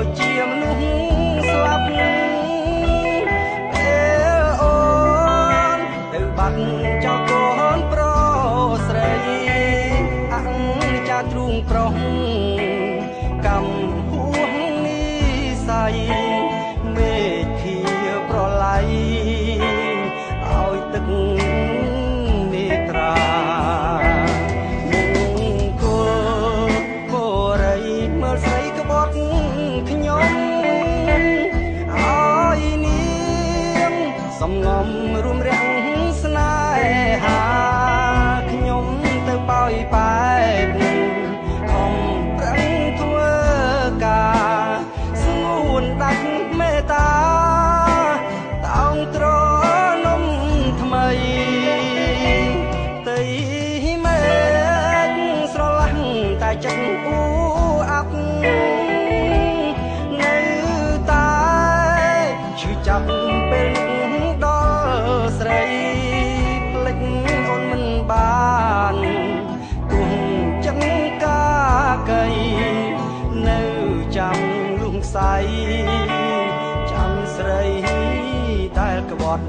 ដូចជាមនុស្សស្លាប់អូនទៅបាត់ចោលកូនប្រុសស្រីអង្ចាទ្រូងប្រុសកំហួងនិស័យមេធាប្រឡ័យឲ្យទឹកនេត្រាមង្គលបរិយមើលស្រីក្បត់ខ្ញុំឲ្យនាងសំងំរួមរាំងស្នេហាខ្ញុំទៅបោយបែបខំប្រឹងធ្វើការស្ងួនដាច់មេត្តាតោងត្រនំថ្មីទីមេឃស្រឡះតែចិត្តអ៊ូអាប់នៅតែឈឺចាប់ពេលដល់ស្រីភ្លេចអូនមិនបានទោះចឹងកាកៃនៅចាំលំខ្សែចាំស្រីដែលក្បត់